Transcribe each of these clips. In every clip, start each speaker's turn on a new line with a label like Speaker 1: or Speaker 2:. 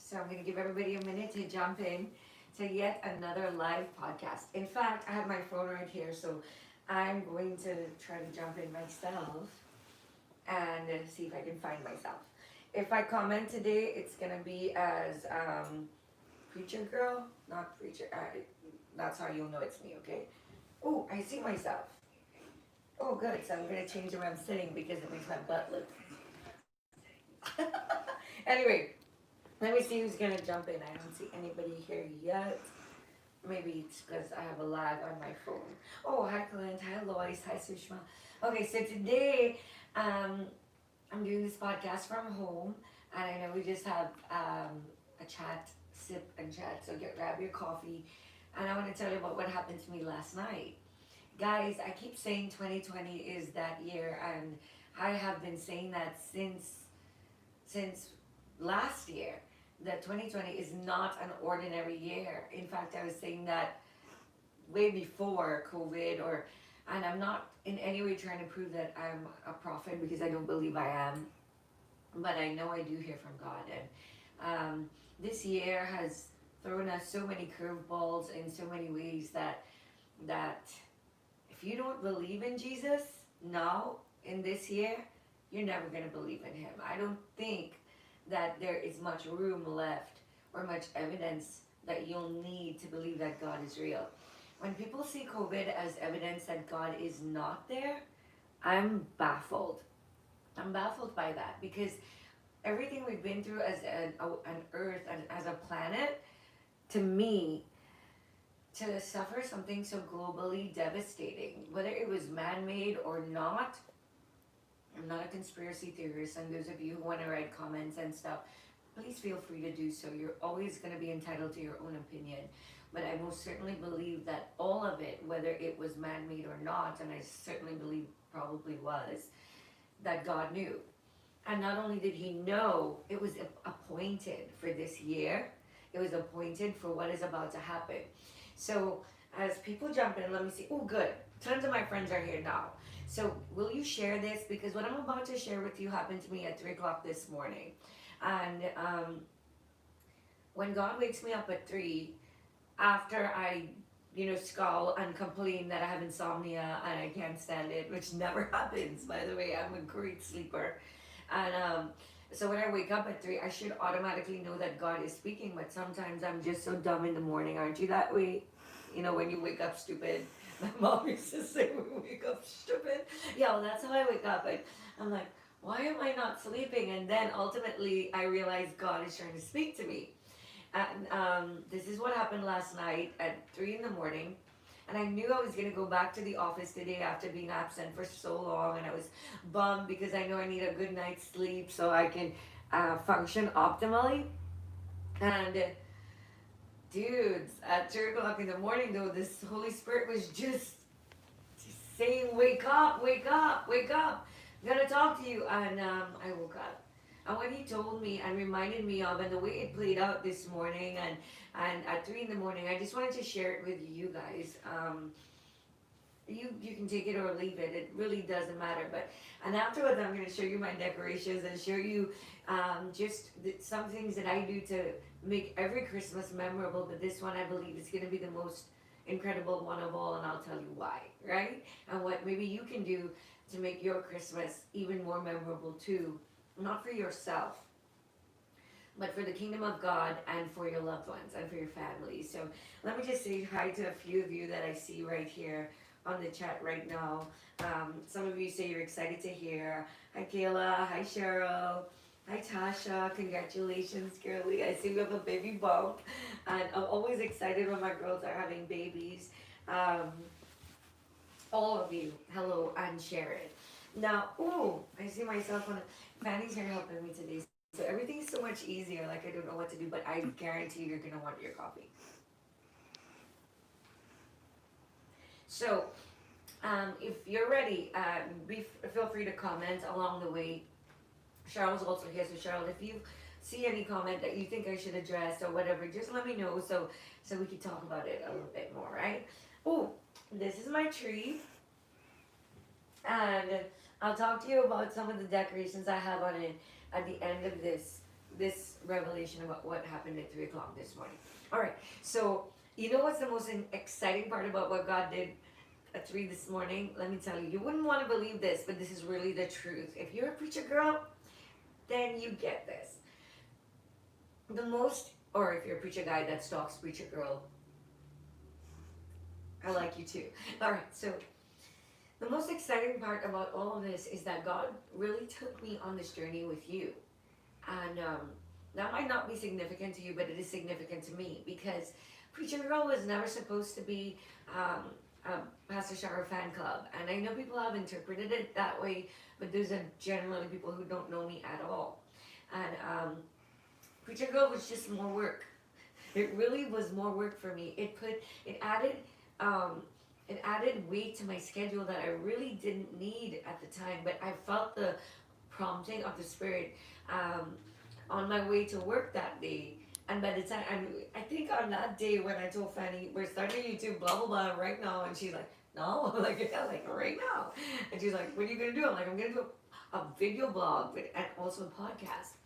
Speaker 1: So I'm going to give everybody a minute to jump in to yet another live podcast. In fact, I have my phone right here, so I'm going to try to jump in myself and see if I can find myself. If I comment today, it's going to be as preacher girl, not preacher. That's how you'll know it's me, okay? Oh, I see myself. Oh, good. So I'm going to change where I'm sitting because it makes my butt look. Anyway, let me see who's going to jump in. I don't see anybody here yet. Maybe it's because I have a lag on my phone. Oh, hi, Clint. Hi, Lois. Hi, Sushma. Okay, so today I'm doing this podcast from home. And I know we just have a chat, sip and chat. So grab your coffee. And I want to tell you about what happened to me last night. Guys, I keep saying 2020 is that year. And I have been saying that since last year, that 2020 is not an ordinary year. In fact, I was saying that way before COVID, and I'm not in any way trying to prove that I'm a prophet because I don't believe I am, but I know I do hear from God. And this year has thrown us so many curveballs in so many ways that if you don't believe in Jesus now in this year, you're never going to believe in him. I don't think that there is much room left or much evidence that you'll need to believe that God is real. When people see COVID as evidence that God is not there, I'm baffled. I'm baffled by that because everything we've been through as an earth and as a planet, to me, to suffer something so globally devastating, whether it was man-made or not, I'm not a conspiracy theorist, and those of you who want to write comments and stuff, please feel free to do so. You're always going to be entitled to your own opinion. But I most certainly believe that all of it, whether it was man-made or not, and I certainly believe probably was, that God knew. And not only did he know, it was appointed for this year. It was appointed for what is about to happen. So as people jump in, let me see. Oh, good. Tons of my friends are here now. So will you share this? Because what I'm about to share with you happened to me at 3 o'clock this morning. And when God wakes me up at 3, after I, scowl and complain that I have insomnia and I can't stand it, which never happens, by the way, I'm a great sleeper. And so when I wake up at 3, I should automatically know that God is speaking, but sometimes I'm just so dumb in the morning. Aren't you that way? When you wake up stupid. My mom used to say when we wake up stupid. Yeah, well, that's how I wake up. And I'm like, why am I not sleeping? And then ultimately I realized God is trying to speak to me. And this is what happened last night at 3 in the morning. And I knew I was going to go back to the office today after being absent for so long. And I was bummed because I know I need a good night's sleep so I can function optimally. And dudes, at 2 o'clock in the morning, though, this Holy Spirit was just saying, wake up, wake up, wake up. I'm going to talk to you. And I woke up. And what he told me and reminded me of, and the way it played out this morning, and at 3 in the morning, I just wanted to share it with you guys. You can take it or leave it. It really doesn't matter. And afterwards, I'm going to show you my decorations and show you some things that I do to make every Christmas memorable. But this one, I believe, is going to be the most incredible one of all, and I'll tell you why, right? And what maybe you can do to make your Christmas even more memorable too. Not for yourself, but for the kingdom of God and for your loved ones and for your family. So let me just say hi to a few of you that I see right here on the chat right now. Some of you say you're excited to hear. Hi, Kayla. Hi, Sharo. Hi, Tasha. Congratulations, girlie. I see we have a baby bump. And I'm always excited when my girls are having babies. All of you, hello, and share it. Now, I see myself on Fanny's here helping me today. So everything's so much easier. Like, I don't know what to do, but I guarantee you're going to want your coffee. So, if you're ready, feel free to comment along the way. Cheryl's also here. So, Cheryl, if you see any comment that you think I should address or whatever, just let me know so we can talk about it a little bit more, right? Oh, this is my tree. And I'll talk to you about some of the decorations I have on it at the end of this this revelation about what happened at 3 o'clock this morning. All right, so you know what's the most exciting part about what God did at 3 this morning? Let me tell you, you wouldn't want to believe this, but this is really the truth. If you're a preacher girl, then you get this. The most, or if you're a preacher guy that stalks preacher girl, I like you too. All right, so the most exciting part about all of this is that God really took me on this journey with you. And that might not be significant to you, but it is significant to me because Preacher Girl was never supposed to be a Pastor Sharo fan club. And I know people have interpreted it that way, but those are generally people who don't know me at all. And Preacher Girl was just more work. It really was more work for me. It added weight to my schedule that I really didn't need at the time, but I felt the prompting of the Spirit on my way to work that day. And by the time, I think on that day when I told Fanny, we're starting YouTube, blah, blah, blah, right now, and she's like, no, like, yeah, like right now. And she's like, what are you going to do? I'm like, I'm going to do a video blog and also a podcast.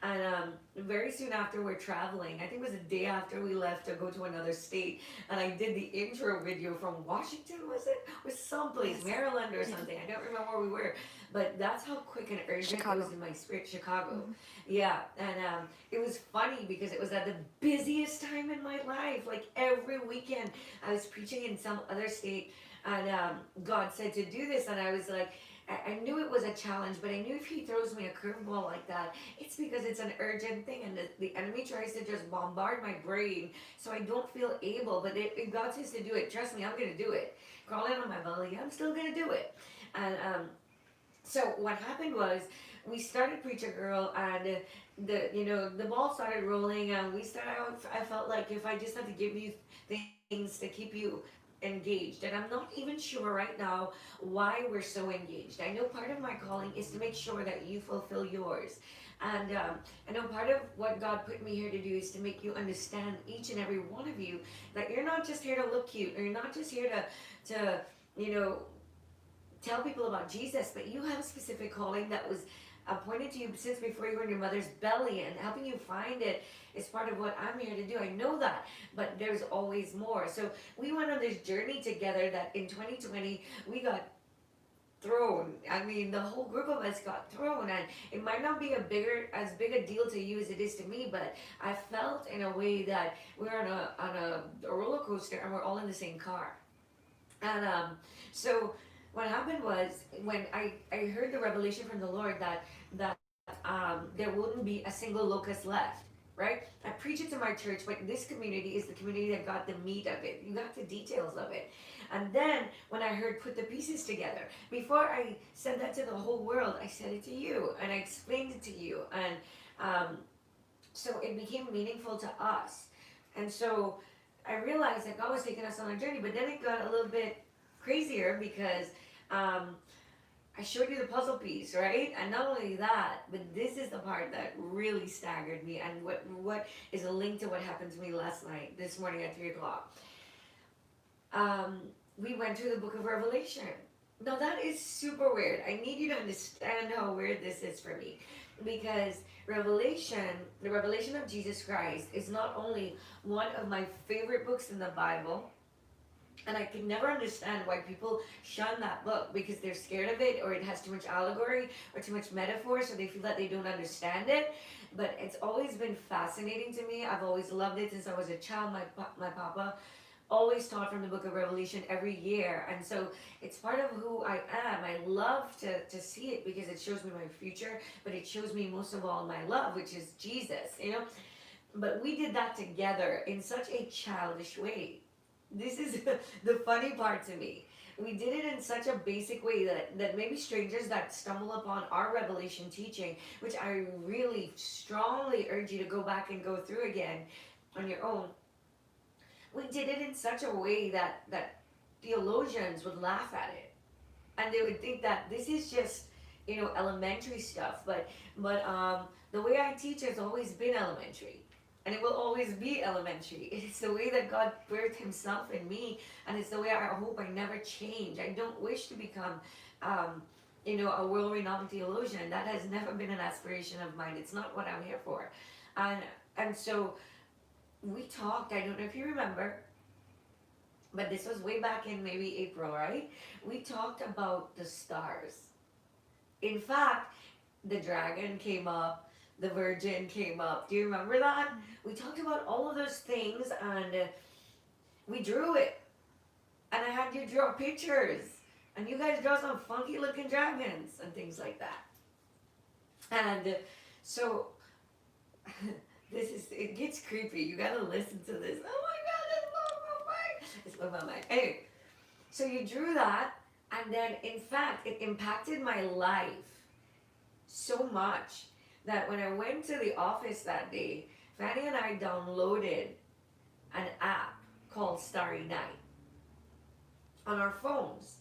Speaker 1: And very soon after we're traveling, I think it was a day after we left to go to another state, and I did the intro video from Washington, was it? Or someplace, Maryland or something. I don't remember where we were, but that's how quick and urgent it was in my spirit. Chicago. Yeah, and it was funny because it was at the busiest time in my life. Like every weekend, I was preaching in some other state, and God said to do this, and I was like, I knew it was a challenge, but I knew if he throws me a curveball like that, it's because it's an urgent thing, and the enemy tries to just bombard my brain so I don't feel able. But if God says to do it, trust me, I'm going to do it. Crawling on my belly, I'm still going to do it. And so what happened was we started Preacher Girl, and the ball started rolling, and I felt like if I just had to give you things to keep you engaged, and I'm not even sure right now why we're so engaged. I know part of my calling is to make sure that you fulfill yours, and I know part of what God put me here to do is to make you understand, each and every one of you, that you're not just here to look cute, or you're not just here to tell people about Jesus, but you have a specific calling that was appointed to you since before you were in your mother's belly, and helping you find it is part of what I'm here to do. I know that, but there's always more. So we went on this journey together that in 2020 we got thrown. I mean, the whole group of us got thrown, and it might not be as big a deal to you as it is to me, but I felt in a way that we're on a roller coaster and we're all in the same car. And so what happened was, when I heard the revelation from the Lord that there wouldn't be a single locust left, right? I preach it to my church, but this community is the community that got the meat of it. You got the details of it. And then when I heard put the pieces together, before I said that to the whole world, I said it to you, and I explained it to you. And so it became meaningful to us. And so I realized that God was taking us on a journey, but then it got a little bit crazier because I showed you the puzzle piece, right? And not only that, but this is the part that really staggered me, and what is a link to what happened to me this morning at 3 o'clock. We went through the book of Revelation. Now that is super weird. I need you to understand how weird this is for me, because the revelation of Jesus Christ, is not only one of my favorite books in the Bible, and I could never understand why people shun that book, because they're scared of it, or it has too much allegory or too much metaphor, so they feel that they don't understand it. But it's always been fascinating to me. I've always loved it since I was a child. My papa always taught from the book of Revelation every year, and so it's part of who I am. I love to see it because it shows me my future, but it shows me most of all my love, which is Jesus, But we did that together in such a childish way. This is the funny part to me. We did it in such a basic way that maybe strangers that stumble upon our Revelation teaching, which I really strongly urge you to go back and go through again on your own. We did it in such a way that theologians would laugh at it, and they would think that this is just elementary stuff. But the way I teach has always been elementary, and it will always be elementary. It's the way that God birthed Himself in me, and it's the way I hope I never change. I don't wish to become a world-renowned theologian. That has never been an aspiration of mine. It's not what I'm here for. And so we talked, I don't know if you remember, but this was way back in maybe April, right? We talked about the stars. In fact, the dragon came up, the virgin came up. Do you remember that? We talked about all of those things, and we drew it. And I had you draw pictures. And you guys draw some funky looking dragons and things like that. And so it gets creepy. You gotta listen to this. Oh my god, it's blowing my mind. Anyway, so you drew that, and then in fact, it impacted my life so much that when I went to the office that day, Fanny and I downloaded an app called Starry Night on our phones.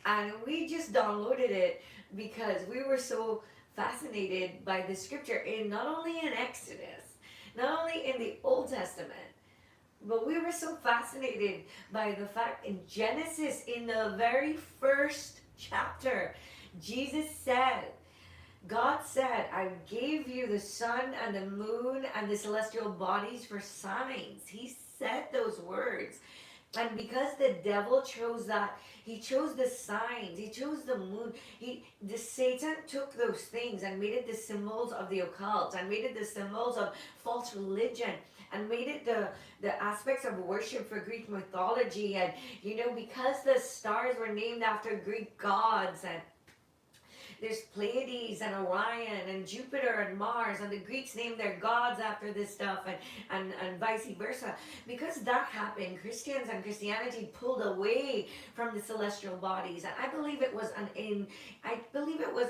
Speaker 1: And we just downloaded it because we were so fascinated by the scripture, not only in Exodus, not only in the Old Testament, but we were so fascinated by the fact in Genesis, in the very first chapter, God said, I gave you the sun and the moon and the celestial bodies for signs. He said those words. And because the devil chose that, he chose the signs, he chose the moon. Satan took those things and made it the symbols of the occult, and made it the symbols of false religion, and made it the aspects of worship for Greek mythology. And because the stars were named after Greek gods, and there's Pleiades and Orion and Jupiter and Mars, and the Greeks named their gods after this stuff, and vice versa. Because that happened, Christians and Christianity pulled away from the celestial bodies, and I believe it was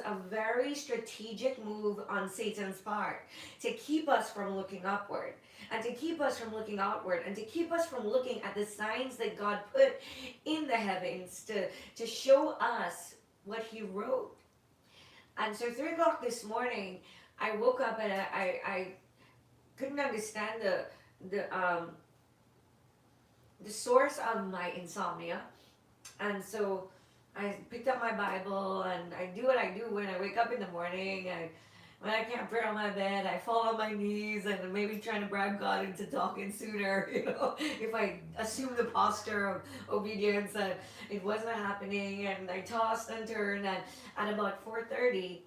Speaker 1: a very strategic move on Satan's part to keep us from looking upward, and to keep us from looking outward, and to keep us from looking at the signs that God put in the heavens to show us what He wrote. And so 3 o'clock this morning, I woke up and I couldn't understand the source of my insomnia. And so I picked up my Bible, and I do what I do when I wake up in the morning. When I can't pray on my bed, I fall on my knees and maybe trying to bribe God into talking sooner. If I assume the posture of obedience, and it wasn't happening, and I tossed and turned, and at about 4:30,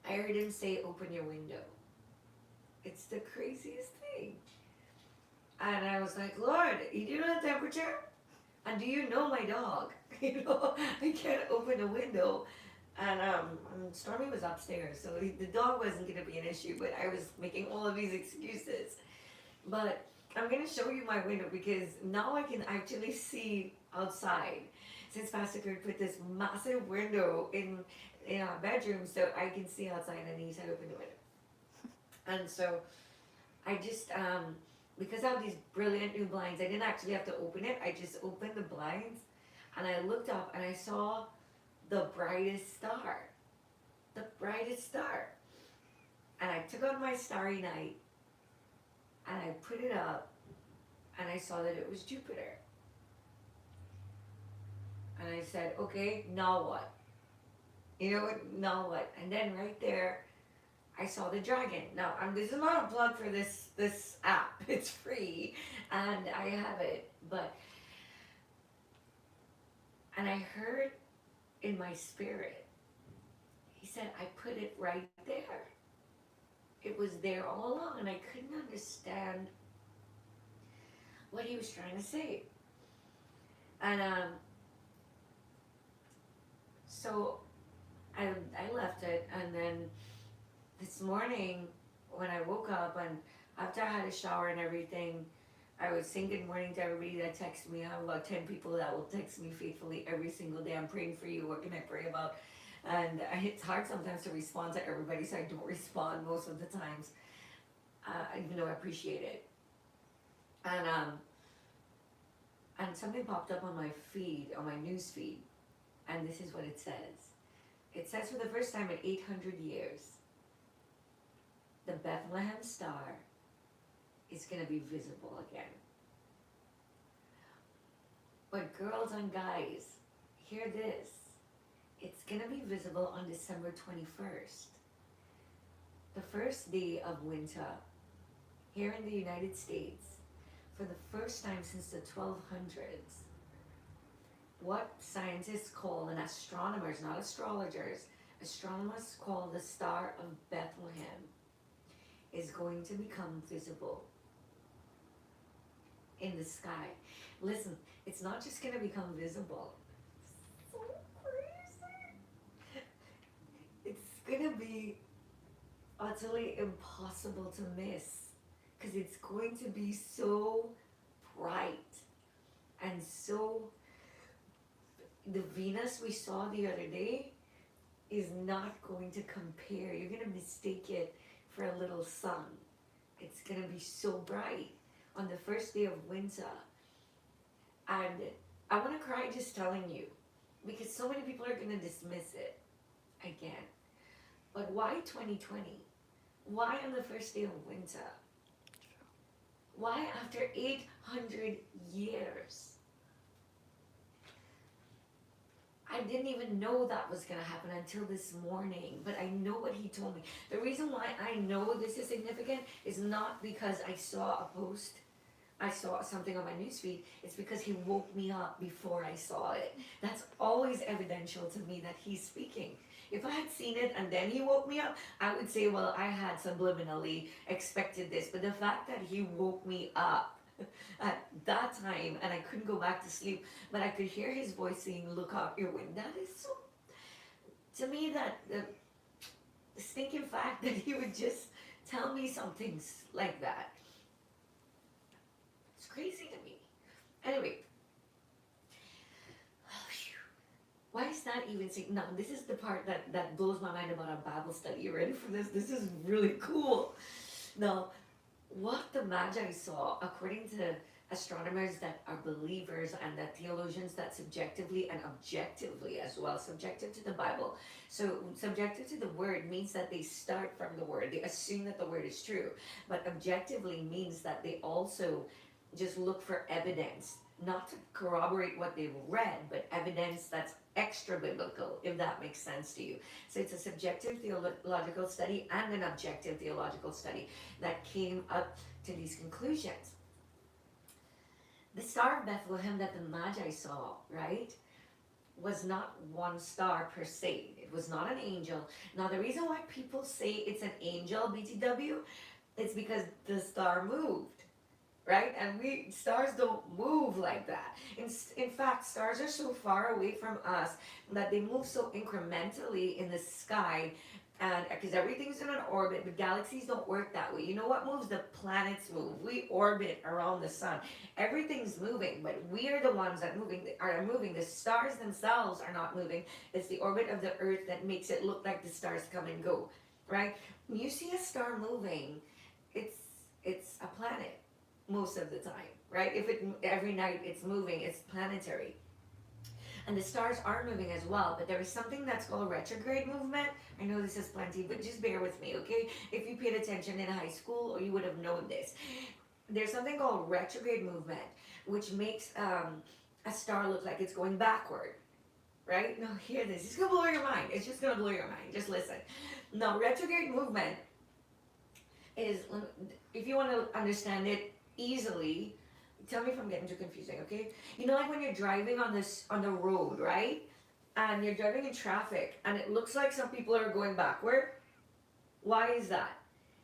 Speaker 1: I heard Him say, "Open your window." It's the craziest thing. And I was like, Lord, you do know the temperature? And do you know my dog? I can't open a window. And Stormy was upstairs, so the dog wasn't going to be an issue, but I was making all of these excuses. But I'm going to show you my window, because now I can actually see outside. Since Pastor Kurt put this massive window in our bedroom, so I can see outside, and he said open the window. And so I just, because I have these brilliant new blinds, I didn't actually have to open it. I just opened the blinds, and I looked up, and I saw the brightest star. The brightest star. And I took out my Starry Night, and I put it up, and I saw that it was Jupiter. And I said, okay, now what? Now what? And then right there, I saw the dragon. Now, this is not a plug for this app. It's free, and I have it. And I heard in my spirit, He said, I put it right there. It was there all along, and I couldn't understand what He was trying to say. And so I left it, and then this morning when I woke up, and after I had a shower and everything, I was saying good morning to everybody that texted me. I have about 10 people that will text me faithfully every single day. I'm praying for you. What can I pray about? And it's hard sometimes to respond to everybody, so I don't respond most of the times, even though I appreciate it. And something popped up on my feed, on my news feed, and this is what it says. It says, for the first time in 800 years, the Bethlehem star is going to be visible again. But girls and guys, hear this. It's going to be visible on December 21st, the first day of winter here in the United States. For the first time since the 1200s, what scientists call, and astronomers, not astrologers, astronomers call the Star of Bethlehem is going to become visible in the sky. Listen, it's not just going to become visible. So crazy. It's going to be utterly impossible to miss because it's going to be so bright and so. The Venus we saw the other day is not going to compare. You're going to mistake it for a little sun. It's going to be so bright on the first day of winter. And I want to cry just telling you because so many people are going to dismiss it again. But why 2020? Why on the first day of winter? Why after 800 years? I didn't even know that was going to happen until this morning, but I know what he told me. The reason why I know this is significant is not because I saw a post, I saw something on my newsfeed. It's because he woke me up before I saw it. That's always evidential to me that he's speaking. If I had seen it and then he woke me up, I would say, well, I had subliminally expected this. But the fact that he woke me up at that time and I couldn't go back to sleep, but I could hear his voice saying, look out your window. That is so, to me, that the stinking fact that he would just tell me some things like that. It's crazy to me. Anyway, why is that even saying? Now, this is the part that blows my mind about our Bible study. You ready for this? This is really cool. Now, what the Magi saw, according to astronomers that are believers and that theologians that subjectively and objectively as well, subjective to the Bible. So subjective to the word means that they start from the word. They assume that the word is true. But objectively means that they also just look for evidence, not to corroborate what they've read, but evidence that's extra biblical, if that makes sense to you. So it's a subjective theological study and an objective theological study that came up to these conclusions. The Star of Bethlehem that the Magi saw, right, was not one star per se. It was not an angel. Now, the reason why people say it's an angel, BTW, it's because the star moved. Right? And stars don't move like that. In fact, stars are so far away from us that they move so incrementally in the sky, and because everything's in an orbit, but galaxies don't work that way. You know what moves? The planets move. We orbit around the sun. Everything's moving, but we are the ones that are moving. The stars themselves are not moving. It's the orbit of the Earth that makes it look like the stars come and go. Right? When you see a star moving, it's a planet most of the time, right? If every night it's moving, it's planetary. And the stars are moving as well, but there is something that's called retrograde movement. I know this is plenty, but just bear with me, okay? If you paid attention in high school, or you would have known this. There's something called retrograde movement, which makes a star look like it's going backward, right? Now hear this, it's gonna blow your mind. It's just gonna blow your mind, just listen. Now, retrograde movement is, if you want to understand it easily, tell me if I'm getting too confusing, okay? You know, like when you're driving on the road, right? And you're driving in traffic and it looks like some people are going backward. Why is that?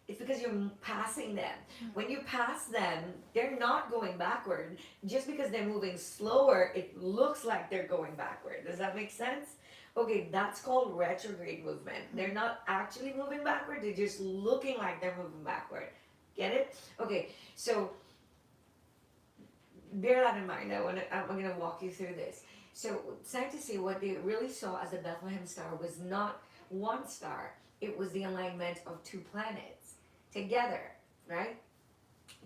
Speaker 1: It's because you're passing them. When you pass them, they're not going backward. Just because they're moving slower, it looks like they're going backward. Does that make sense? Okay, that's called retrograde movement. They're not actually moving backward, they're just looking like they're moving backward. Get it? Okay, so bear that in mind. I'm going to walk you through this. So, scientists say what they really saw as the Bethlehem star was not one star, it was the alignment of two planets together, right?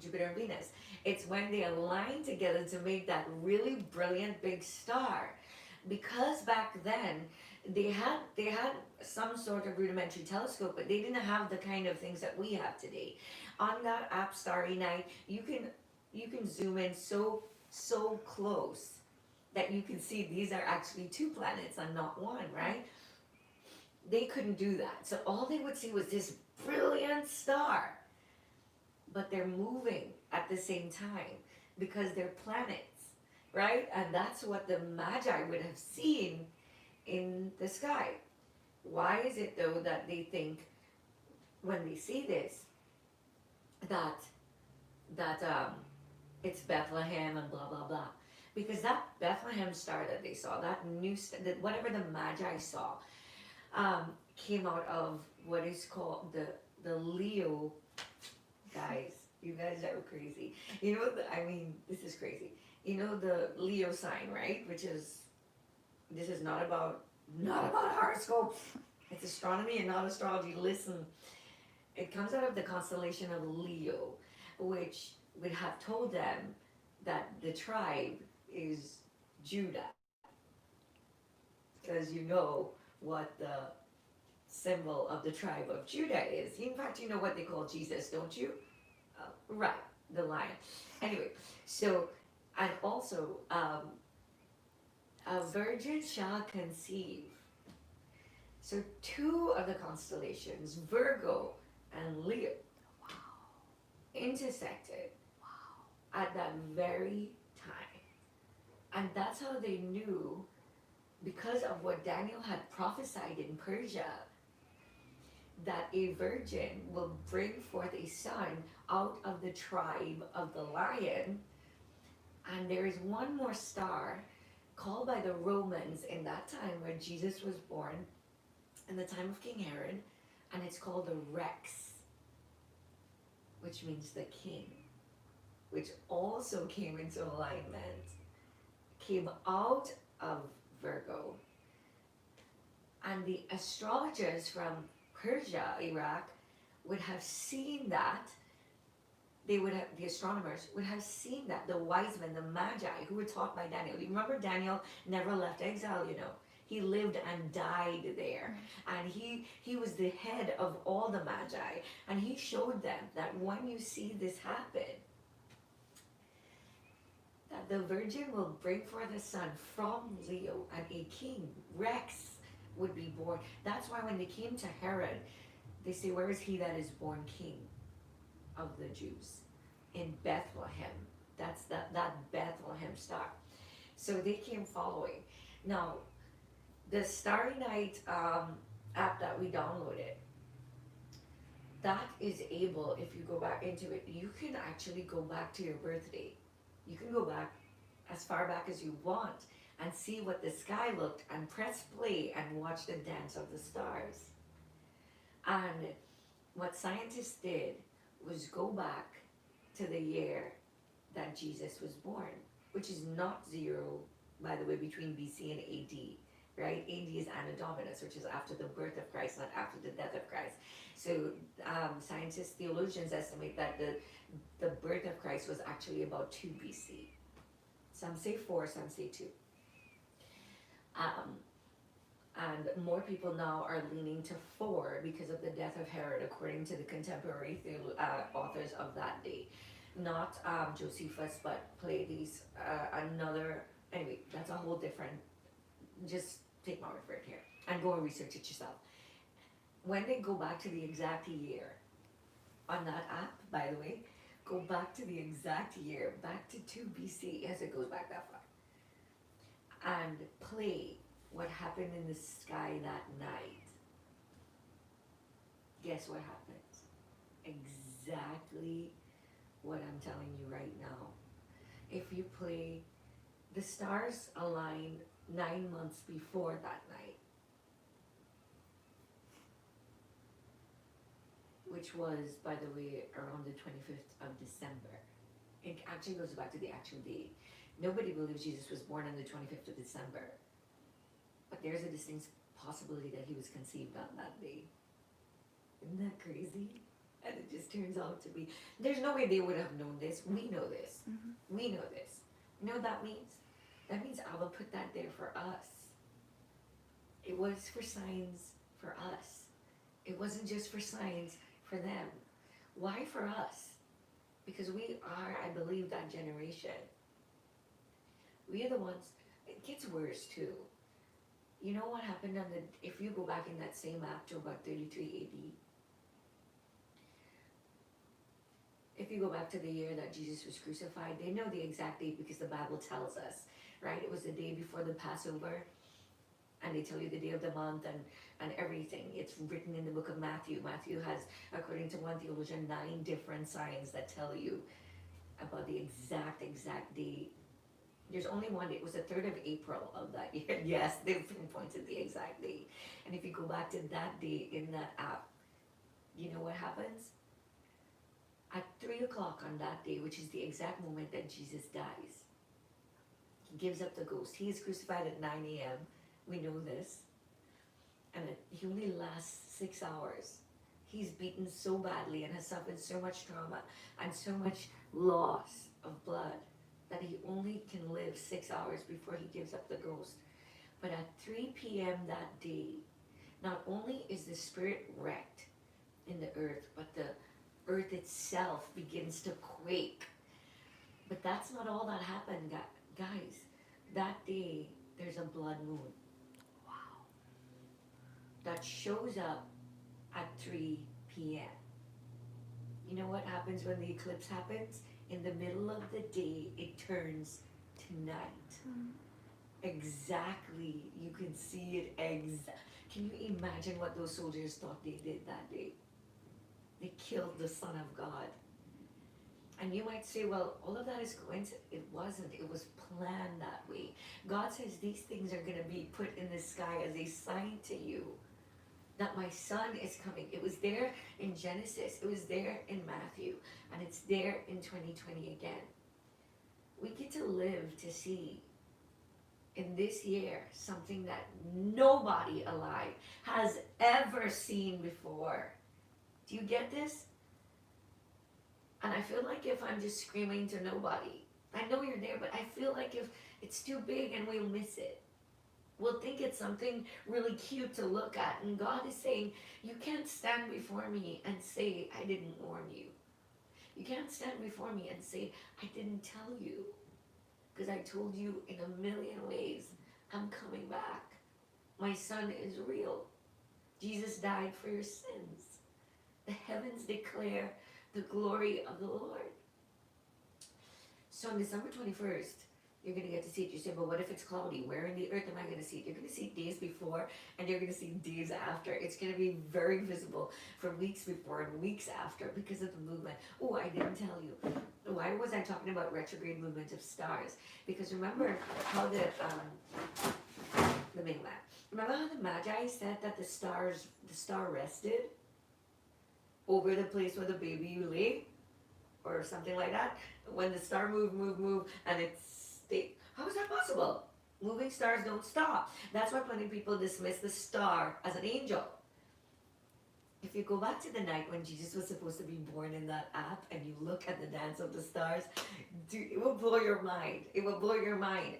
Speaker 1: Jupiter and Venus. It's when they align together to make that really brilliant big star. Because back then they had some sort of rudimentary telescope, but they didn't have the kind of things that we have today. On that starry night, you can zoom in so close that you can see these are actually two planets and not one, right? They couldn't do that. So all they would see was this brilliant star, but they're moving at the same time because they're planets, right? And that's what the Magi would have seen in the sky. Why is it though that they think when they see this that it's Bethlehem and blah blah blah? Because that Bethlehem star that they saw, that new star, that whatever the Magi saw, came out of what is called the Leo. Guys, you guys are crazy. You know, I mean, this is crazy. You know the Leo sign, right? Which is, this is not about horoscopes. It's astronomy and not astrology. Listen, it comes out of the constellation of Leo, which would have told them that the tribe is Judah. Because you know what the symbol of the tribe of Judah is. In fact, you know what they call Jesus, don't you? Right, the lion. Anyway, so, and also, a virgin shall conceive. So two of the constellations, Virgo and Leo, intersected at that very time. And that's how they knew, because of what Daniel had prophesied in Persia, that a virgin will bring forth a son out of the tribe of the lion. And there is one more star called by the Romans in that time where Jesus was born, in the time of King Herod, and it's called the Rex, which means the king, which also came into alignment, came out of Virgo. And the astrologers from Persia, Iraq, would have seen that. They would have, the astronomers would have seen that, the wise men, the Magi, who were taught by Daniel. You remember Daniel never left exile, you know. He lived and died there. And he was the head of all the Magi. And he showed them that when you see this happen, that the virgin will bring forth a son from Leo, and a king, Rex, would be born. That's why when they came to Herod, they say, where is he that is born king of the Jews? In Bethlehem. That's that Bethlehem star. So they came following. Now, the Starry Night app that we downloaded, that is able, if you go back into it, you can actually go back to your birthday. You can go back as far back as you want and see what the sky looked, and press play and watch the dance of the stars. And what scientists did was go back to the year that Jesus was born, which is not zero, by the way, between BC and AD, right? AD is Anno Dominus, which is after the birth of Christ, not after the death of Christ. So scientists, theologians estimate that the birth of Christ was actually about 2 BC. Some say 4, some say 2. And more people now are leaning to 4 because of the death of Herod, according to the contemporary authors of that day. Not Josephus, but Pleiades, another, anyway, that's a whole different, just take my word for it here, and go and research it yourself. When they go back to the exact year, on that app, by the way, go back to the exact year, back to 2 BC, as it goes back that far, and play what happened in the sky that night. Guess what happens? Exactly what I'm telling you right now. If you play, the stars aligned 9 months before that night, which was, by the way, around the 25th of December. It actually goes back to the actual date. Nobody believes Jesus was born on the 25th of December. But there's a distinct possibility that he was conceived on that day. Isn't that crazy? And it just turns out to be. There's no way they would have known this. We know this. Mm-hmm. We know this. You know what that means? That means Abba put that there for us. It was for signs for us. It wasn't just for signs for them. Why for us? Because we are, I believe, that generation. We are the ones. it gets worse too. You know what happened on the, if you go back in that same app to about 33 AD, if you go back to the year that Jesus was crucified, they know the exact date because the Bible tells us, right? It was the day before the Passover, and they tell you the day of the month and everything. It's written in the book of Matthew. Matthew has, according to one theologian, 9 different signs that tell you about the exact date. There's only one day. It was the 3rd of April of that year. Yes, they've pinpointed the exact date. And if you go back to that day in that app, you know what happens? At 3 o'clock on that day, which is the exact moment that Jesus dies, he gives up the ghost. He is crucified at 9 a.m. We know this. And he only lasts 6 hours. He's beaten so badly and has suffered so much trauma and so much loss of blood that he only can live 6 hours before he gives up the ghost. But at 3 p.m. that day, not only is the spirit wrecked in the earth, but the earth itself begins to quake. But that's not all that happened, guys. That day, there's a blood moon. Wow. That shows up at 3 p.m. You know what happens when the eclipse happens? In the middle of the day, it turns to night. Exactly. You can see it. Can you imagine what those soldiers thought they did that day? They killed the Son of God. And you might say, well, all of that is coincidence. It wasn't. It was planned that way. God says these things are going to be put in the sky as a sign to you that my son is coming. It was there in Genesis. It was there in Matthew. And it's there in 2020 again. We get to live to see in this year something that nobody alive has ever seen before. Do you get this? And I feel like if I'm just screaming to nobody, I know you're there, but I feel like if it's too big and we'll miss it. We'll think it's something really cute to look at. And God is saying, you can't stand before me and say, I didn't warn you. You can't stand before me and say, I didn't tell you. Because I told you in a million ways, I'm coming back. My son is real. Jesus died for your sins. The heavens declare the glory of the Lord. So on December 21st, you're going to get to see it. You say, but what if it's cloudy? Where in the earth am I going to see it? You're going to see it days before and you're going to see it days after. It's going to be very visible for weeks before and weeks after because of the movement. Oh, I didn't tell you. Why was I talking about retrograde movement of stars? Because remember how the remember how the Magi said that the star rested over the place where the baby lay? Or something like that. When the star moved, and it stayed. How is that possible? Moving stars don't stop. That's why plenty of people dismiss the star as an angel. If you go back to the night when Jesus was supposed to be born in that app and you look at the dance of the stars, it will blow your mind. It will blow your mind.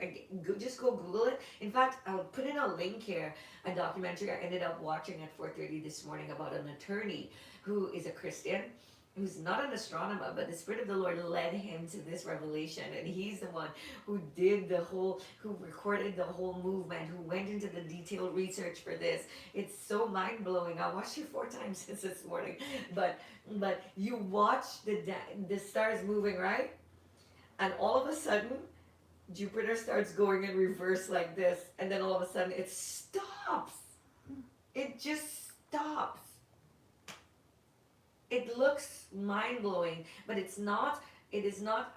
Speaker 1: Just go Google it. In fact, I'll put in a link here, a documentary I ended up watching at 4:30 this morning about an attorney who is a Christian, who's not an astronomer, but the Spirit of the Lord led him to this revelation, and he's the one who who recorded the whole movement, who went into the detailed research for this. It's so mind-blowing. I watched it 4 times since this morning, but you watch the stars moving, right? And all of a sudden, Jupiter starts going in reverse like this, and then all of a sudden it stops. It just stops. It looks mind-blowing, but it is not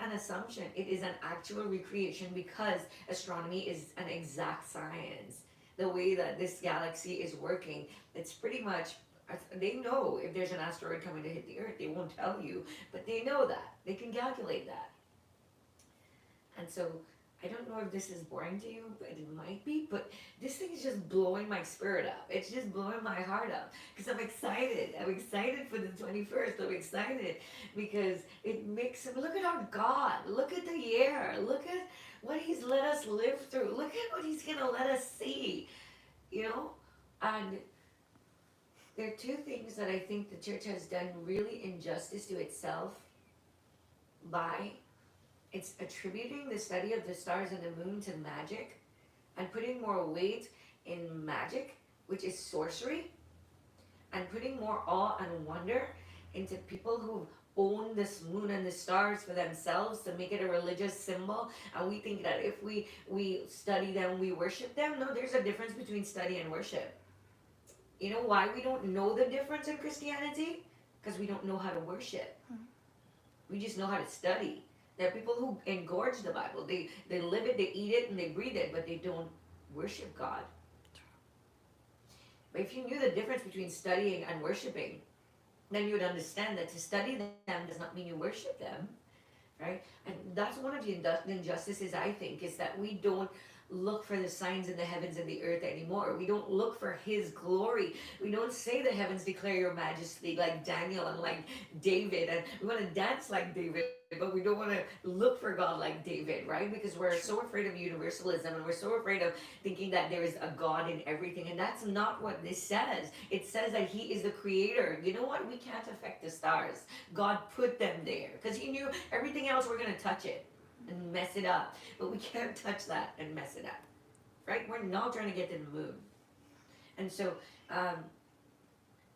Speaker 1: an assumption. It is an actual recreation because astronomy is an exact science. The way that this galaxy is working, it's pretty much, they know if there's an asteroid coming to hit the Earth. They won't tell you, but they know that. They can calculate that. And so, I don't know if this is boring to you, but it might be, but this thing is just blowing my spirit up. It's just blowing my heart up because I'm excited. I'm excited for the 21st. I'm excited because it makes him, look at our God. Look at the year. Look at what he's let us live through. Look at what he's going to let us see, and there are 2 things that I think the church has done really injustice to itself by it's attributing the study of the stars and the moon to magic and putting more weight in magic, which is sorcery, and putting more awe and wonder into people who own this moon and the stars for themselves to make it a religious symbol, and we think that if we study them, we worship them. No, there's a difference between study and worship. You know why we don't know the difference in Christianity? Because we don't know how to worship. We just know how to study. There are people who engorge the Bible. They live it, they eat it, and they breathe it, but they don't worship God. But if you knew the difference between studying and worshiping, then you would understand that to study them does not mean you worship them, right? And that's one of the injustices, I think, is that we don't look for the signs in the heavens and the earth anymore. We don't look for his glory. We don't say the heavens declare your majesty like Daniel and like David, and we want to dance like David, but we don't want to look for God like David, right? Because we're so afraid of universalism, and we're so afraid of thinking that there is a God in everything, and that's not what this says. It says that he is the creator. You know what? We can't affect the stars. God put them there because he knew everything else we're going to touch it and mess it up, but we can't touch that and mess it up, right? We're not trying to get to the moon. And so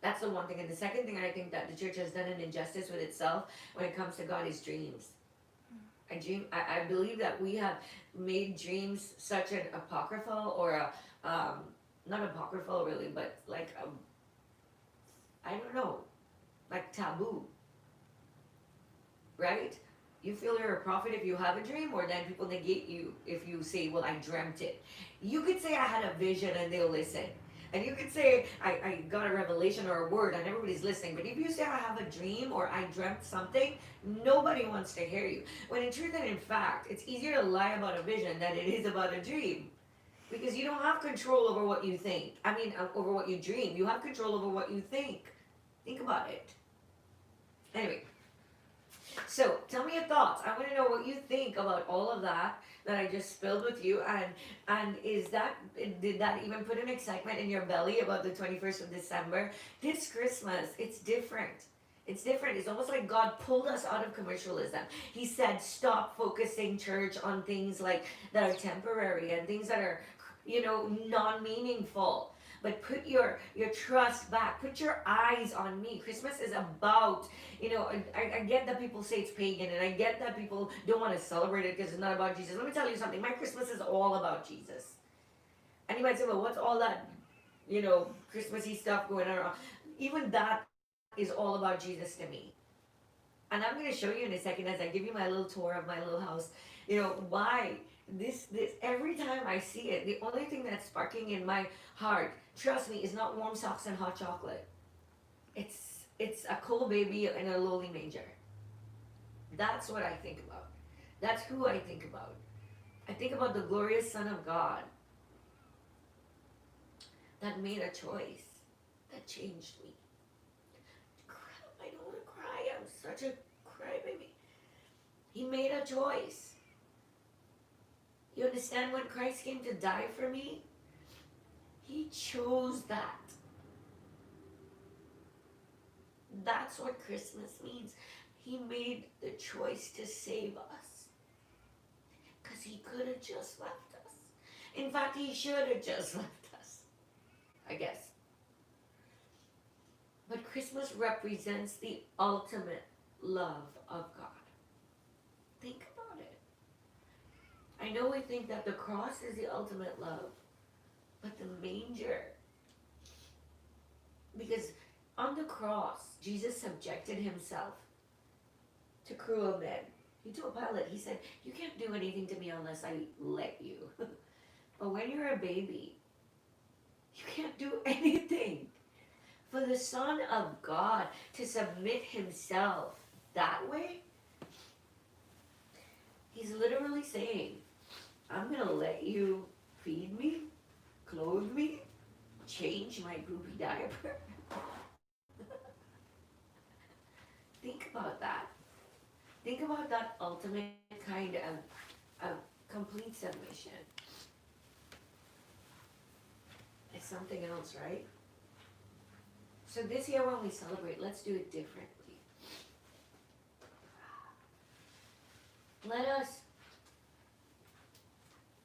Speaker 1: that's the one thing. And the second thing, I think that the church has done an injustice with itself when it comes to God is dreams. I believe that we have made dreams such an apocryphal, or a not apocryphal really, but like I don't know, like taboo, right? You feel you're a prophet if you have a dream, or then people negate you if you say, well, I dreamt it. You could say I had a vision and they'll listen. And you could say I got a revelation or a word and everybody's listening. But if you say I have a dream or I dreamt something, nobody wants to hear you. When in truth and in fact, it's easier to lie about a vision than it is about a dream. Because you don't have control over what you think. Over what you dream. You have control over what you think. Think about it. Anyway. So tell me your thoughts. I want to know what you think about all of that I just spilled with you, and did that even put an excitement in your belly about the 21st of December? This Christmas, it's different. It's different. It's almost like God pulled us out of commercialism. He said, stop focusing church on things like that are temporary and things that are, non-meaningful. But put your trust back. Put your eyes on me. Christmas is about, I get that people say it's pagan, and I get that people don't want to celebrate it because it's not about Jesus. Let me tell you something. My Christmas is all about Jesus. And you might say, well, what's all that, Christmassy stuff going on? Even that is all about Jesus to me. And I'm going to show you in a second as I give you my little tour of my little house, why this every time I see it, the only thing that's sparking in my heart, trust me, is not warm socks and hot chocolate. It's a cold baby in a lowly manger. That's what I think about. That's who I think about. I think about the glorious Son of God that made a choice that changed me. I don't want to cry. I'm such a crybaby. He made a choice. You understand, when Christ came to die for me, he chose that. That's what Christmas means. He made the choice to save us. Because he could have just left us. In fact, he should have just left us, I guess. But Christmas represents the ultimate love of God. Think about it. I know we think that the cross is the ultimate love, but the manger. Because on the cross, Jesus subjected himself to cruel men. He told Pilate, he said, you can't do anything to me unless I let you. But when you're a baby, you can't do anything. For the Son of God to submit himself that way, he's literally saying, I'm going to let you feed me, clothe me, change my poopy diaper. Think about that. Think about that ultimate kind of complete submission. It's something else, right? So this year when we celebrate, let's do it differently. Let us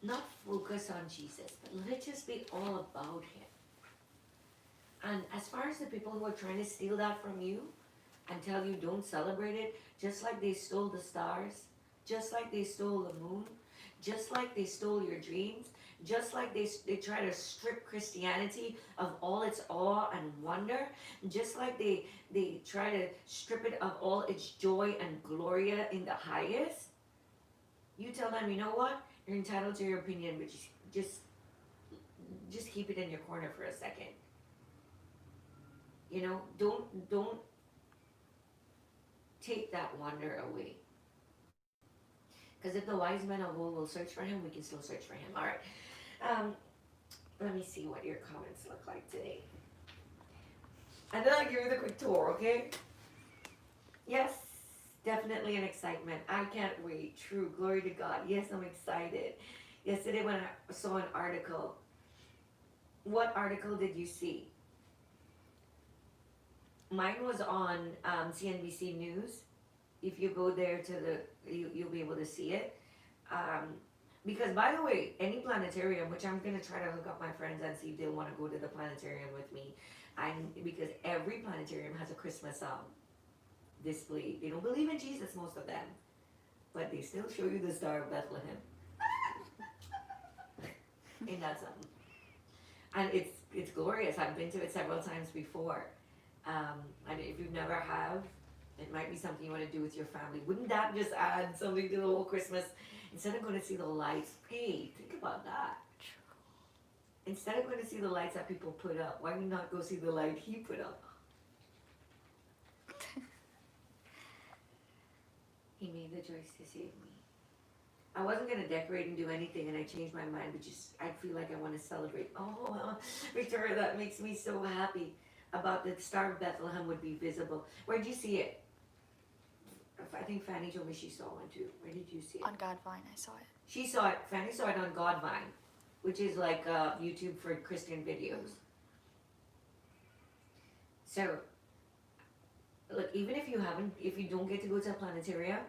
Speaker 1: not focus on Jesus, but let it just be all about him. And as far as the people who are trying to steal that from you and tell you don't celebrate it, just like they stole the stars, just like they stole the moon, just like they stole your dreams, just like they try to strip Christianity of all its awe and wonder, just like they try to strip it of all its joy and gloria in the highest, you tell them, you know what? You're entitled to your opinion, but just keep it in your corner for a second. You know, don't take that wonder away. Because if the wise men of old will search for him, we can still search for him. All right. Let me see what your comments look like today. And then I'll give you the quick tour, okay? Yes, definitely an excitement. I can't wait. True. Glory to God. Yes, I'm excited. Yesterday when I saw an article, what article did you see? Mine was on CNBC News. If you go there to you'll be able to see it. Because by the way, any planetarium, which I'm gonna try to hook up my friends and see if they'll want to go to the planetarium with me, because every planetarium has a Christmas display. They don't believe in Jesus, most of them, but they still show you the Star of Bethlehem. Ain't that something? And it's glorious. I've been to it several times before. And if you've never have, it might be something you want to do with your family. Wouldn't that just add something to the whole Christmas? Instead of going to see the lights, hey, think about that. Instead of going to see the lights that people put up, why would not go see the light he put up? He made the choice to save me. I wasn't going to decorate and do anything, and I changed my mind, but I feel like I want to celebrate. Oh, Victoria, that makes me so happy about the Star of Bethlehem would be visible. Where did you see it? I think Fanny told me she saw one too. Where did you see it?
Speaker 2: On Godvine, I saw it.
Speaker 1: She saw it. Fanny saw it on Godvine, which is like YouTube for Christian videos. So, look, even if you don't get to go to a planetarium,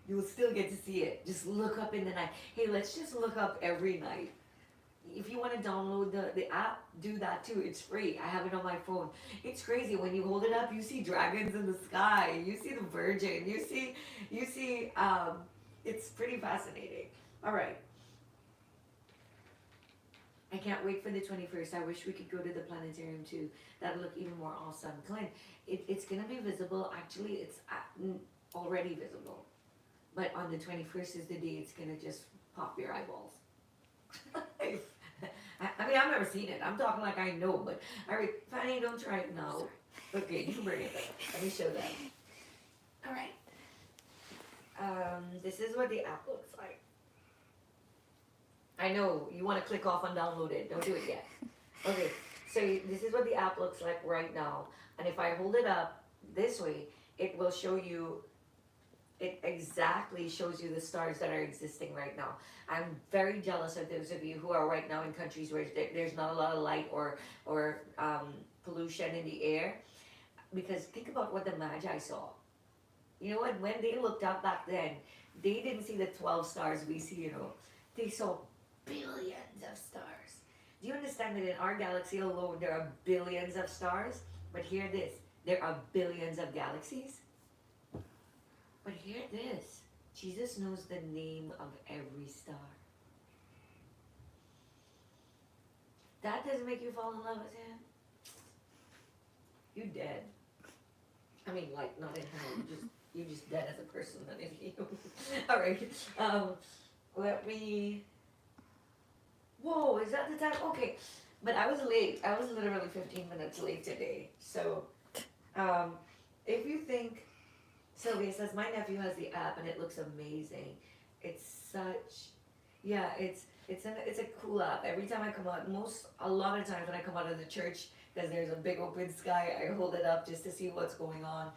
Speaker 1: you'll still get to see it. Just look up in the night. Hey, let's just look up every night. If you want to download the app, do that too. It's free. I have it on my phone. It's crazy. When you hold it up, you see dragons in the sky. You see the Virgin. You see, it's pretty fascinating. All right. I can't wait for the 21st. I wish we could go to the planetarium too. That'll look even more awesome. Clint, it's going to be visible. Actually, it's already visible. But on the 21st is the day it's going to just pop your eyeballs. I mean, I've never seen it. I'm talking like I know, but all right, Fanny, don't try it now. Okay, you can bring it up. Let me show that. All right. This is what the app looks like. I know you want to click off and download it. Don't do it yet. Okay, so this is what the app looks like right now. And if I hold it up this way, it will show you. It exactly shows you the stars that are existing right now. I'm very jealous of those of you who are right now in countries where there's not a lot of light or pollution in the air. Because think about what the Magi saw. You know what? When they looked up back then, they didn't see the 12 stars we see, They saw billions of stars. Do you understand that in our galaxy alone, there are billions of stars? But hear this, there are billions of galaxies. But hear this, Jesus knows the name of every star. That doesn't make you fall in love with him? You dead. I mean, like, not in hell, you're just dead as a person, not in you. All right, let me, whoa, is that the time? Okay, but I was late. I was literally 15 minutes late today. So, if you think, Sylvia says, my nephew has the app and it looks amazing. It's such, yeah, it's a cool app. Every time I come out, a lot of times when I come out of the church, because there's a big open sky, I hold it up just to see what's going on.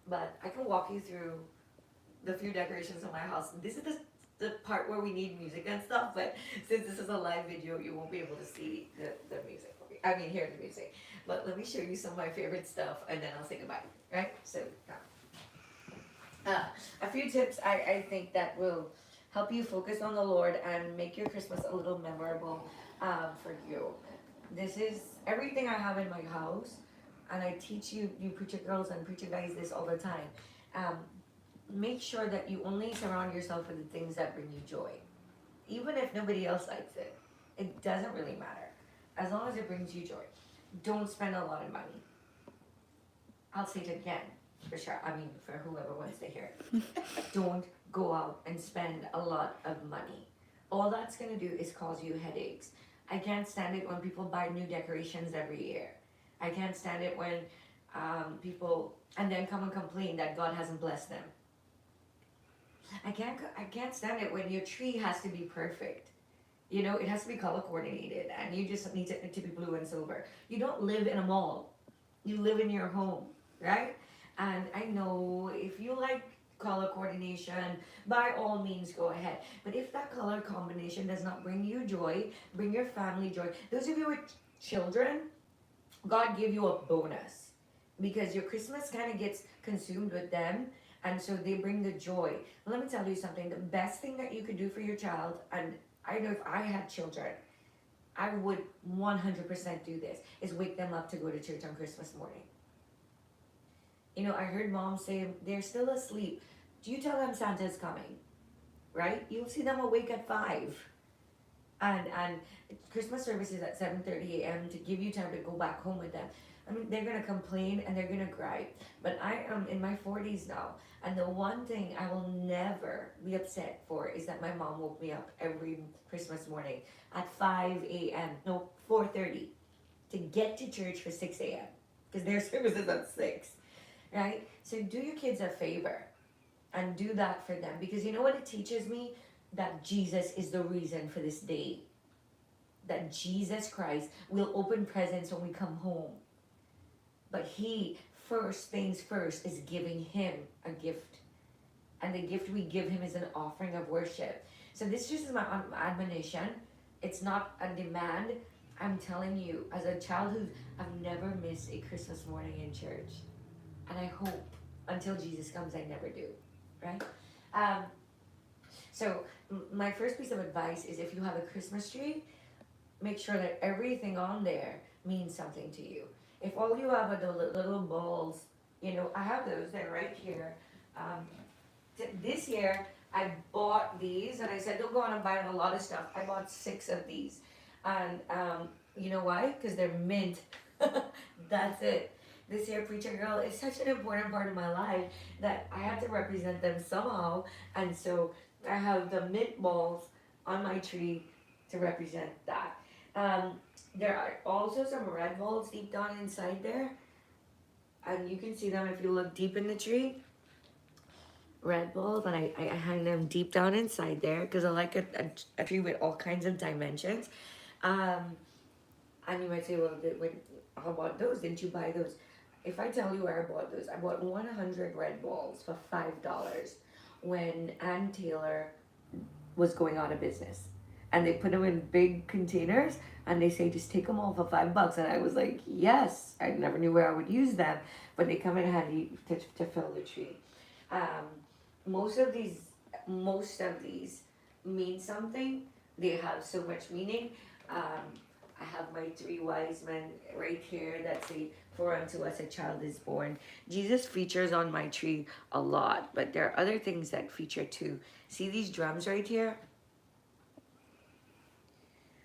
Speaker 1: But I can walk you through the few decorations in my house. This is the part where we need music and stuff, but since this is a live video, you won't be able to see the music. I mean, hear the music. But let me show you some of my favorite stuff, and then I'll say goodbye, right? So, a few tips I think that will help you focus on the Lord and make your Christmas a little memorable for you. This is everything I have in my house, and I teach you preacher girls and preacher guys, this all the time. Um, Make sure that you only surround yourself with the things that bring you joy, even if nobody else likes it. It doesn't really matter, as long as it brings you joy. Don't spend a lot of money. I'll say it again, for sure. I mean, for whoever wants to hear it. Don't go out and spend a lot of money. All that's gonna do is cause you headaches. I can't stand it when people buy new decorations every year. I can't stand it when people and then come and complain that God hasn't blessed them. I can't stand it when your tree has to be perfect. You know, it has to be color coordinated, and you just need it to be blue and silver. You don't live in a mall. You live in your home, right? And I know if you like color coordination, by all means go ahead. But if that color combination does not bring you joy, bring your family joy. Those of you with children, God give you a bonus, because your Christmas kind of gets consumed with them, and so they bring the joy. Let me tell you something. The best thing that you could do for your child, and I know if I had children, I would 100% do this, is wake them up to go to church on Christmas morning. You know, I heard moms say they're still asleep. Do you tell them Santa's coming? Right? You'll see them awake at 5. And Christmas service is at 7:30 a.m. to give you time to go back home with them. I mean, they're gonna complain and they're gonna cry. But I am in my 40s now, and the one thing I will never be upset for is that my mom woke me up every Christmas morning at 5 a.m. No, 4:30 to get to church for 6 a.m. because their service is at 6, right? So do your kids a favor and do that for them, because you know what it teaches me? That Jesus is the reason for this day. That Jesus Christ will open presents when we come home. But he, first things first, is giving him a gift. And the gift we give him is an offering of worship. So this just is my admonition. It's not a demand. I'm telling you, as a child I've never missed a Christmas morning in church. And I hope until Jesus comes I never do. Right? So my first piece of advice is, if you have a Christmas tree, make sure that everything on there means something to you. If all you have are the little balls, you know, I have those. They're right here. This year, I bought these, and I said, don't go on and buy a lot of stuff. I bought 6 of these. And you know why? Because they're mint. That's it. This year, Preacher Girl is such an important part of my life that I have to represent them somehow. And so I have the mint balls on my tree to represent that. There are also some red balls deep down inside there, and you can see them if you look deep in the tree. Red balls, and I hang them deep down inside there because I like a tree with all kinds of dimensions. And you might say, well, how about those? Didn't you buy those? If I tell you where I bought those, I bought 100 red balls for $5 when Ann Taylor was going out of business. And they put them in big containers, and they say just take them all for $5. And I was like, yes. I never knew where I would use them, but they come in handy to fill the tree. Most of these mean something. They have so much meaning. I have my 3 wise men right here that say, for unto us a child is born. Jesus features on my tree a lot, but there are other things that feature too. See these drums right here?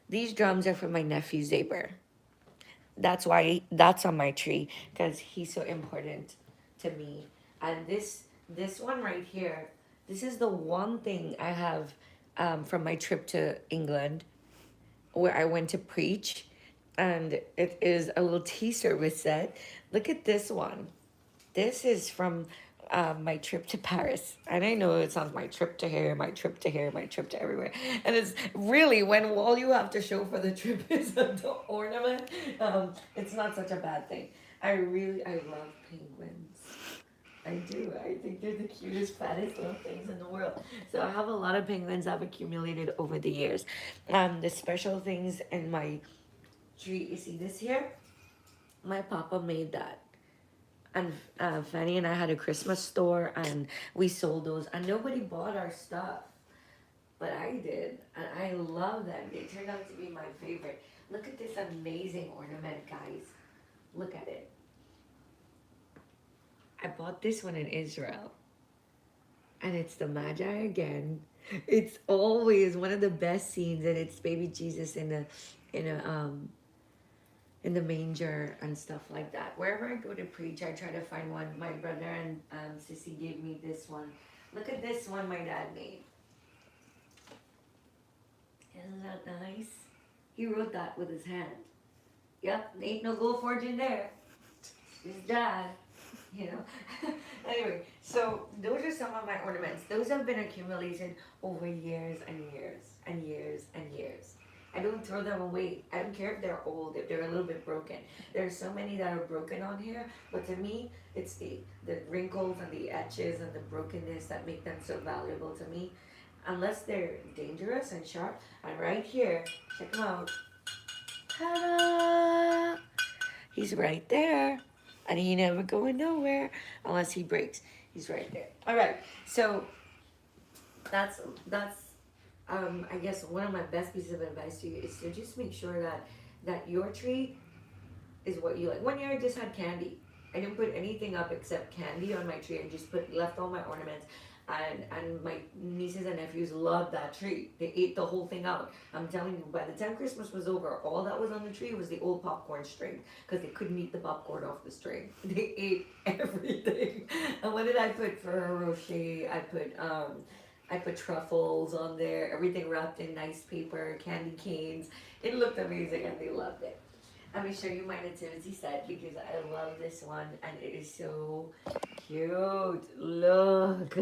Speaker 1: These drums are for my nephew Zaber. That's why that's on my tree, because he's so important to me. And this one right here, this is the one thing I have from my trip to England, where I went to preach, and it is a little tea service set. Look at this one. This is from my trip to Paris. And I know it sounds my trip to here, my trip to here, my trip to everywhere. And it's really, when all you have to show for the trip is the ornament, it's not such a bad thing. I love penguins. I do. I think they're the cutest, fattest little things in the world. So I have a lot of penguins I've accumulated over the years. The special things in my tree, you see this here? My papa made that. And Fanny and I had a Christmas store, and we sold those, and nobody bought our stuff. but I did, and I love them. They turned out to be my favorite. Look at this amazing ornament, guys. Look at it. I bought this one in Israel, and it's the Magi again. It's always one of the best scenes, and it's baby Jesus in a in the manger and stuff like that. Wherever I go to preach, I try to find one. My brother and Sissy gave me this one. Look at this one my dad made. Isn't that nice? He wrote that with his hand. Yep, ain't no gold fortune there. His dad, you know. Anyway, so those are some of my ornaments. Those have been accumulated over years and years and years and years. I don't throw them away. I don't care if they're old, if they're a little bit broken. There are so many that are broken on here, but to me, it's the wrinkles and the etches and the brokenness that make them so valuable to me. Unless they're dangerous and sharp. And right here, check them out. Ta-da! He's right there. And he never going nowhere unless he breaks. He's right there. All right, so that's I guess one of my best pieces of advice to you is to just make sure that your tree is what you like. One year I just had candy. I didn't put anything up except candy on my tree. I just left all my ornaments. And my nieces and nephews loved that tree. They ate the whole thing out. I'm telling you, by the time Christmas was over, all that was on the tree was the old popcorn string because they couldn't eat the popcorn off the string. They ate everything. And what did I put for Rocher? I put truffles on there, everything wrapped in nice paper, candy canes. It looked amazing and they loved it. Let me show you my nativity set because I love this one and it is so cute. Look.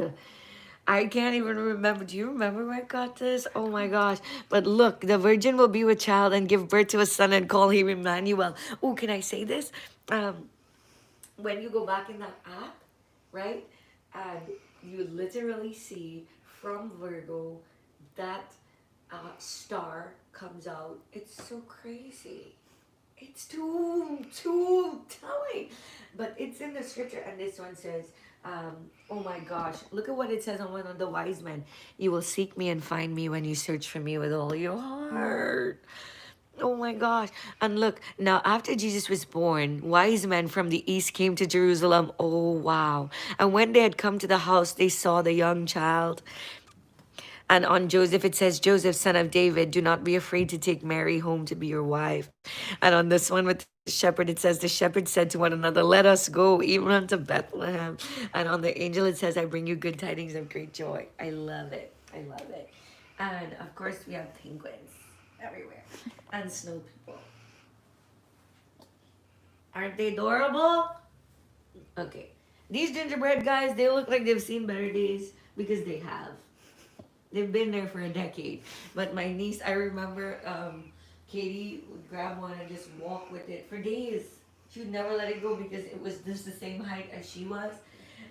Speaker 1: I can't even remember. Do you remember where I got this? Oh my gosh. But look, the virgin will be with child and give birth to a son and call him Emmanuel. Oh, can I say this? When you go back in that app, right? And you literally see from Virgo that star comes out. It's so crazy. It's too telling. But it's in the scripture, and this one says, oh my gosh, look at what it says on one of the wise men. You will seek me and find me when you search for me with all your heart. Oh my gosh. And look, now after Jesus was born, wise men from the east came to Jerusalem. Oh wow. And when they had come to the house, they saw the young child. And on Joseph, it says, Joseph, son of David, do not be afraid to take Mary home to be your wife. And on this one with the shepherd, it says, the shepherd said to one another, let us go even unto Bethlehem. And on the angel, it says, I bring you good tidings of great joy. I love it. I love it. And of course, we have penguins everywhere and snow people. Aren't they adorable? Okay. These gingerbread guys, they look like they've seen better days because they have. They've been there for a decade. But my niece, I remember Katie would grab one and just walk with it for days. She would never let it go because it was just the same height as she was.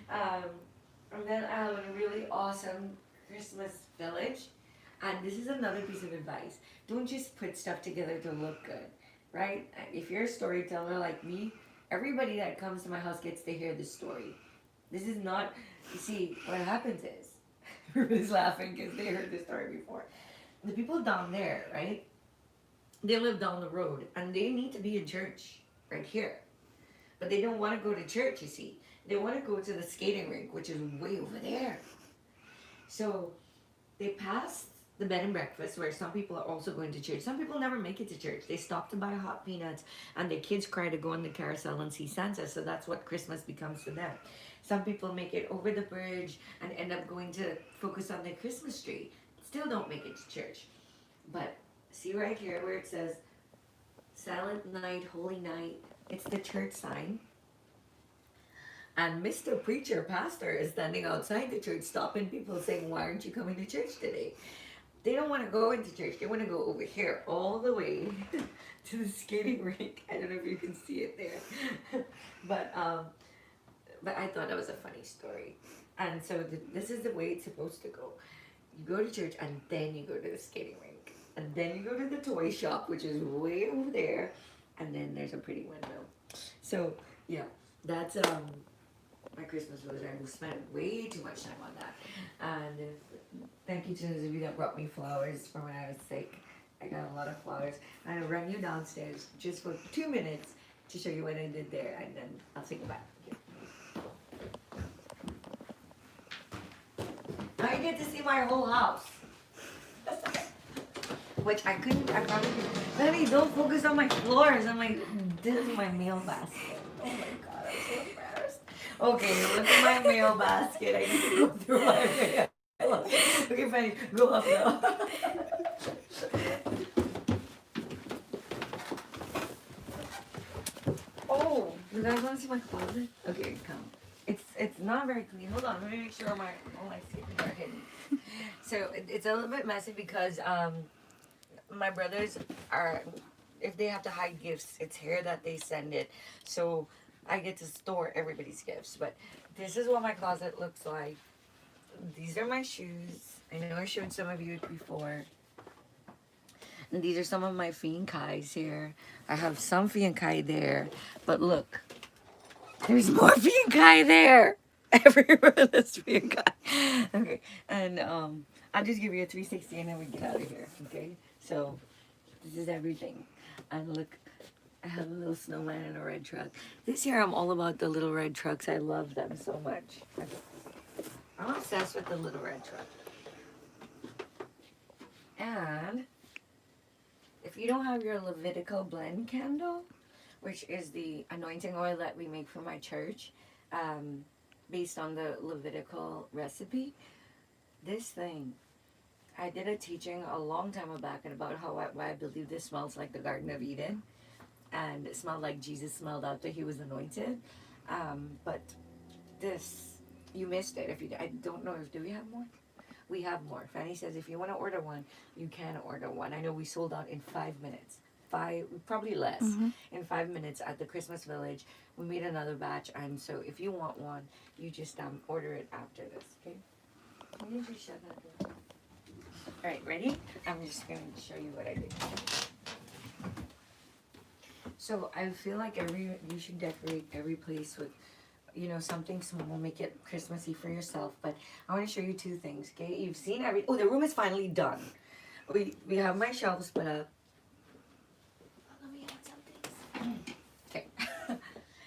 Speaker 1: And then I have a really awesome Christmas village. And this is another piece of advice. Don't just put stuff together to look good, right? If you're a storyteller like me, everybody that comes to my house gets to hear the story. This is not, you see, what happens is, everybody's laughing because they heard this story before. The people down there, right? They live down the road and they need to be in church right here. But they don't want to go to church, you see. They want to go to the skating rink, which is way over there. So they pass the bed and breakfast where some people are also going to church. Some people never make it to church. They stop to buy hot peanuts and the kids cry to go on the carousel and see Santa. So that's what Christmas becomes to them. Some people make it over the bridge and end up going to focus on the Christmas tree. Still don't make it to church. But see right here where it says Silent Night, Holy Night. It's the church sign. And Mr. Preacher, Pastor, is standing outside the church stopping people saying, why aren't you coming to church today? They don't want to go into church. They want to go over here all the way to the skating rink. I don't know if you can see it there. But I thought that was a funny story. And so this is the way it's supposed to go. You go to church and then you go to the skating rink. And then you go to the toy shop, which is way over there. And then there's a pretty window. So, yeah, that's my Christmas rosary. I spent way too much time on that. And Thank you to those of you that brought me flowers for when I was sick. I got a lot of flowers. I run you downstairs just for 2 minutes to show you what I did there, and then I'll take it back. Now you get to see my whole house. Which I couldn't, I probably couldn't. Honey, don't focus on my floors. I'm like, this is my mail basket. Oh my god, I'm so embarrassed. Okay, look at my mail basket. I need to go through my mail. Okay, Fanny, go up now. Oh, you guys want to see my closet? Okay, come. It's not very clean. Hold on, let me make sure all my skippings are hidden. So it's a little bit messy because my brothers are, if they have to hide gifts, it's here that they send it. So I get to store everybody's gifts. But this is what my closet looks like. These are my shoes. I know I showed some of you it before. And these are some of my Fiancais here. I have some Fiancai there. But look, there's more Fiancai there. Everywhere there's Fiancai. Okay, and I'll just give you a 360 and then we get out of here. Okay, so this is everything. And look, I have a little snowman and a red truck. This year I'm all about the little red trucks. I love them so much. I'm obsessed with the little red truck. And if you don't have your Levitical blend candle, which is the anointing oil that we make for my church, based on the Levitical recipe, this thing, I did a teaching a long time back about why I believe this smells like the Garden of Eden, and it smelled like Jesus smelled after he was anointed. But this, you missed it. If you, I don't know if, do we have more? We have more. Fanny says if you want to order one, you can order one. I know we sold out in 5 minutes. Probably less. In 5 minutes at the Christmas Village. We made another batch, and so if you want one, you just order it after this, okay? Can you just shut that door? Alright, ready? I'm just going to show you what I did. So I feel like you should decorate every place with, you know, something small. Make it Christmassy for yourself. But I want to show you two things, okay? You've seen oh, the room is finally done. We have my shelves put up. Let me add some things. Okay.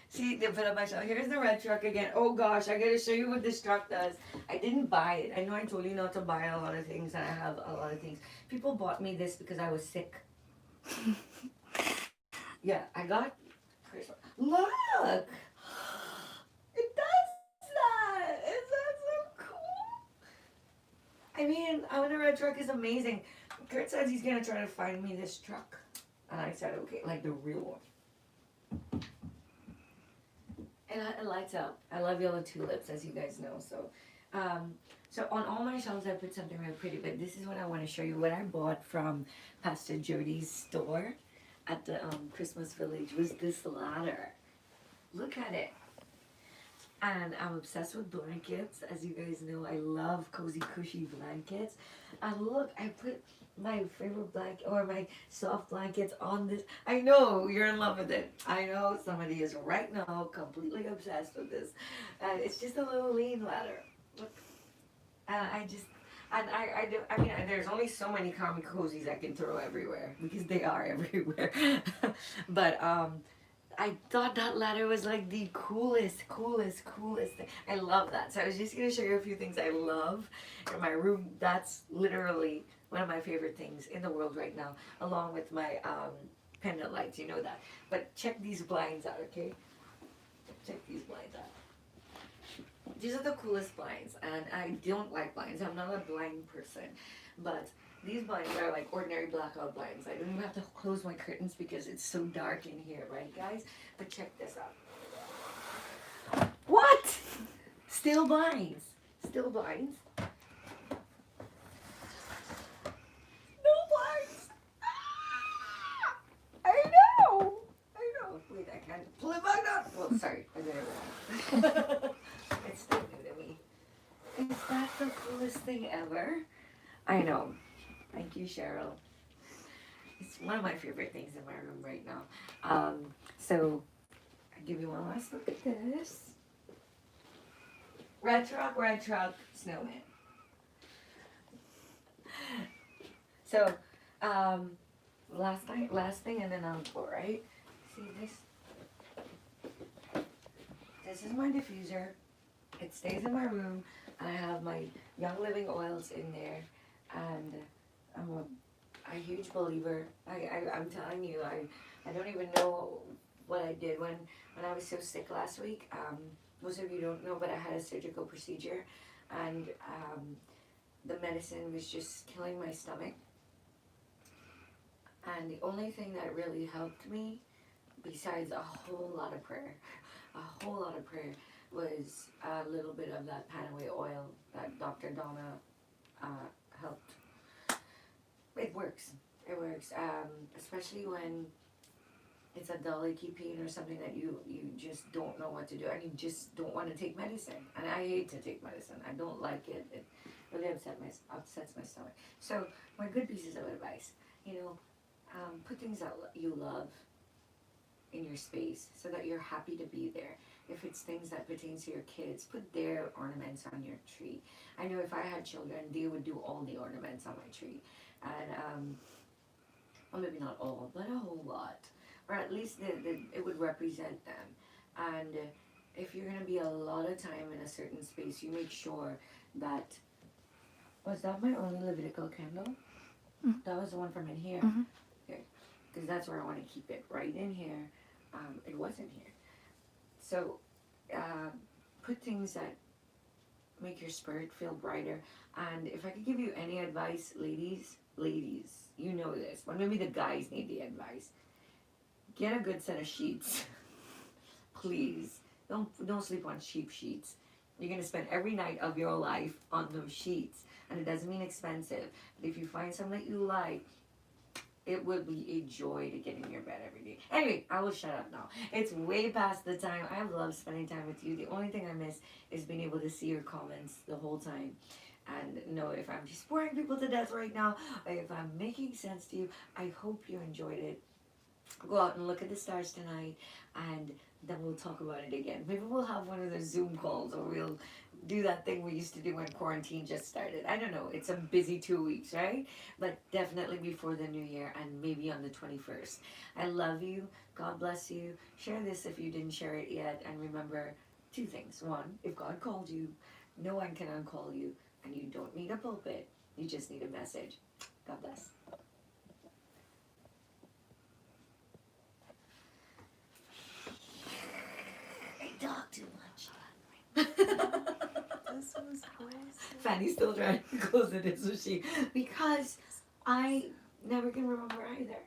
Speaker 1: See, they put up my shelf. Here's the red truck again. Oh gosh, I gotta show you what this truck does. I didn't buy it. I know I told you not to buy a lot of things, and I have a lot of things. People bought me this because I was sick. Yeah, I got Christmas. Look! It does that! Is that so cool? I mean, the red truck is amazing. Kurt says he's gonna try to find me this truck. And I said, okay, like the real one. And it lights up. I love yellow tulips, as you guys know. So, so on all my shelves, I put something really pretty. But this is what I want to show you. What I bought from Pastor Jody's store at the Christmas Village was this ladder. Look at it. And I'm obsessed with blankets. As you guys know, I love cozy, cushy blankets. And look, I put my favorite blanket or my soft blankets on this. I know you're in love with it. I know somebody is right now completely obsessed with this. It's just a little lean ladder. Look. I mean, there's only so many common cozies I can throw everywhere because they are everywhere. But I thought that ladder was like the coolest thing. I love that. So I was just going to show you a few things I love in my room. That's literally one of my favorite things in the world right now, along with my pendant lights. You know that. But check these blinds out, okay? Check these blinds out. These are the coolest blinds, and I don't like blinds. I'm not a blind person, but these blinds are like ordinary blackout blinds. I don't even have to close my curtains because it's so dark in here, right, guys? But check this out. What? Still blinds. Still blinds. No blinds. Ah! I know. Wait, I can't pull it back up. Well, sorry. I did it wrong. It's still new to me. Is that the coolest thing ever? I know. Thank you, Sharo. It's one of my favorite things in my room right now. So, I'll give you one last look at this. Red truck, snowman. So, last thing, and then I'll go, right? See this? This is my diffuser. It stays in my room, and I have my Young Living oils in there, and I'm a huge believer. I'm telling you, I don't even know what I did when I was so sick last week. Most of you don't know, but I had a surgical procedure, and the medicine was just killing my stomach. And the only thing that really helped me, besides a whole lot of prayer, was a little bit of that Panaway oil that Dr. Donna helped. It works. It works, especially when it's a dull, achy pain or something that you just don't know what to do, and you just don't want to take medicine. And I hate to take medicine. I don't like it. It really upsets my stomach. So my good pieces of advice, put things that you love in your space so that you're happy to be there. If it's things that pertain to your kids, put their ornaments on your tree. I know if I had children, they would do all the ornaments on my tree. And, well, maybe not all, but a whole lot. Or at least it would represent them. And if you're going to be a lot of time in a certain space, you make sure that... Was that my only Levitical candle? Mm-hmm. That was the one from in here. Mm-hmm. Okay. Because that's where I want to keep it, right in here. It wasn't here. So, put things that make your spirit feel brighter. And if I could give you any advice, ladies, you know this, but maybe the guys need the advice. Get a good set of sheets. Please. Don't sleep on cheap sheets. You're going to spend every night of your life on those sheets. And it doesn't mean expensive. But if you find something that you like, it would be a joy to get in your bed every day. Anyway, I will shut up now. It's way past the time. I love spending time with you. The only thing I miss is being able to see your comments the whole time. And know if I'm just boring people to death right now, or if I'm making sense to you. I hope you enjoyed it. Go out and look at the stars tonight, and then we'll talk about it again. Maybe we'll have one of those Zoom calls, or we'll do that thing we used to do when quarantine just started. I don't know. It's a busy 2 weeks, right? But definitely before the new year, and maybe on the 21st. I love you. God bless you. Share this if you didn't share it yet. And remember 2 things. 1, if God called you, no one can uncall you. And you don't need a pulpit. You just need a message. God bless. I talk too much.
Speaker 2: This was awesome.
Speaker 1: Fanny's still trying to close it, isn't she? Because I never can remember either.